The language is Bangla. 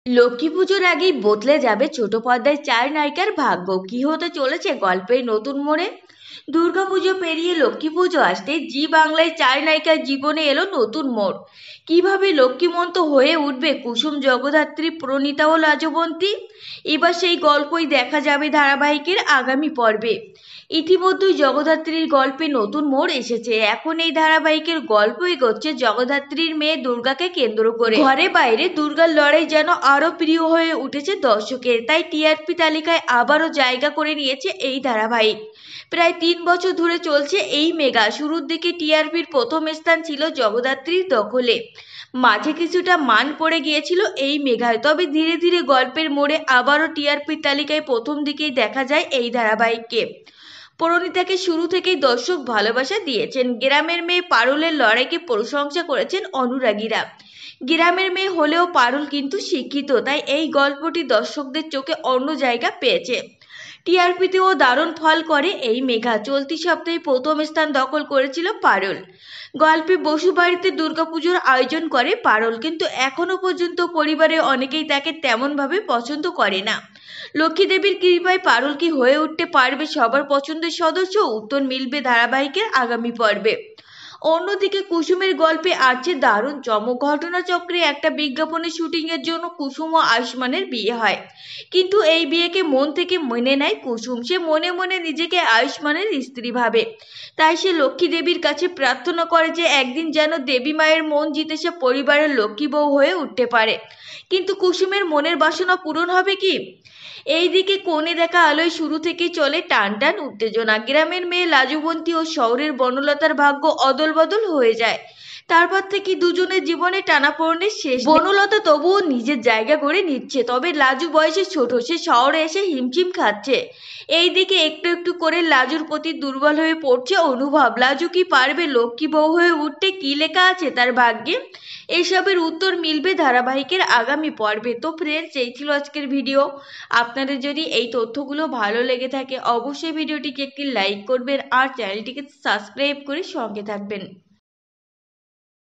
লক্ষ্মী পুজোর আগেই বদলে যাবে ছোট পর্দায় চার নায়িকার ভাগ্য। কি হতে চলেছে গল্পের নতুন মোড়ে? দুর্গাপুজো পেরিয়ে লক্ষ্মী পুজো আসতে জি বাংলায় চার নায়িকার জীবনে এলো নতুন মোড়। কিভাবে লক্ষ্মীমন্ত হয়ে উঠবে কুসুম, জগদ্ধাত্রী, প্রণীতা ও লাজবন্তী? এবার সেই গল্পই দেখা যাবে ধারাবাহিকের আগামী পর্বে। ইতিমধ্যেই জগদ্ধাত্রীর গল্পে নতুন মোড় এসেছে। এখন এই ধারাবাহিকের গল্প এগোচ্ছে জগদ্ধাত্রীর মেয়ে দুর্গাকে কেন্দ্র করে। ঘরে বাইরে দুর্গার লড়াই যেন আরো প্রিয় হয়ে উঠেছে দর্শকের, তাই টিআরপি তালিকায় আবারও জায়গা করে নিয়েছে এই ধারাবাহিক। প্রায় 3 বছর ধরে চলছে এই মেগা। শুরুর দিকে টিআরপির প্রথম স্থান ছিল জগদ্ধাত্রীর দখলে, মাঝে কিছুটা মান পড়ে গিয়েছিল এই মেঘায়, তবে ধীরে ধীরে গল্পের মোড়ে আবারও টিআরপির তালিকায় প্রথম দিকেই দেখা যায় এই ধারাবাহিককে। পরিণীতাকে শুরু থেকেই দর্শক ভালোবাসা দিয়েছেন। গ্রামের মেয়ে পারুলের লড়াইকে প্রশংসা করেছেন অনুরাগীরা। গ্রামের মেয়ে হলেও পারুল কিন্তু শিক্ষিত, তাই এই গল্পটি দর্শকদের চোখে অন্য জায়গা পেয়েছে। টিআরপিতেও দারুণ ফল করে এই মেঘা। চলতি সপ্তাহে প্রথম স্থান দখল করেছিল পারুল। গল্পে বসুবাড়িতে দুর্গাপুজোর আয়োজন করে পারুল, কিন্তু এখনো পর্যন্ত পরিবারে অনেকেই তাকে তেমনভাবে পছন্দ করে না। লক্ষ্মী দেবীর কৃপায় পারুল কি হয়ে উঠতে পারবে সবার পছন্দের সদস্য? উত্তর মিলবে ধারাবাহিকের আগামী পর্বে। অন্যদিকে কুসুমের গল্পে আছে দারুণ চমক। ঘটনাচক্রে একটা বিজ্ঞাপনের শুটিং এর জন্য কুসুম ও আয়ুষ্মানের বিয়ে হয়, কিন্তু এই বিয়েকে মন থেকে মেনে নেয় কুসুম। সে মনে মনে নিজেকে আয়ুষ্মানের স্ত্রী ভাবে, তাই সে লক্ষ্মী দেবীর কাছে প্রার্থনা করে যে একদিন যেন দেবী মায়ের মন জিতে সে পরিবারের লক্ষ্মী বউ হয়ে উঠতে পারে। কিন্তু কুসুমের মনের বাসনা পূরণ হবে কি? এইদিকে কোণে দেখা আলোয় শুরু থেকেই চলে টান টান উত্তেজনা। গ্রামের মেয়ে লাজুবন্তী ও শহরের বনলতার ভাগ্য অদল বদল হয়ে যায়। তারপর থেকে দুজনের জীবনে টানাপোড়েনের শেষ নেই। বনলতা তবুও নিজের জায়গা করে নিচ্ছে, তবে লাজু বয়সে ছোট, সে শহরে এসে হিমশিম খাচ্ছে। এইদিকে একটু একটু করে লাজুর প্রতি দুর্বল হয়ে পড়ছে অনুভব। লাজু কি পারবে লক্ষ্মী বউ হয়ে উঠতে? কি লেখা আছে তার ভাগ্যে? এসবের উত্তর মিলবে ধারাবাহিকের আগামী পর্বে। তো ফ্রেন্ডস, এই ছিল আজকের ভিডিও। আপনাদের যদি এই তথ্যগুলো ভালো লেগে থাকে অবশ্যই ভিডিওটিকে একটি লাইক করবেন আর চ্যানেলটিকে সাবস্ক্রাইব করে সঙ্গে থাকবেন।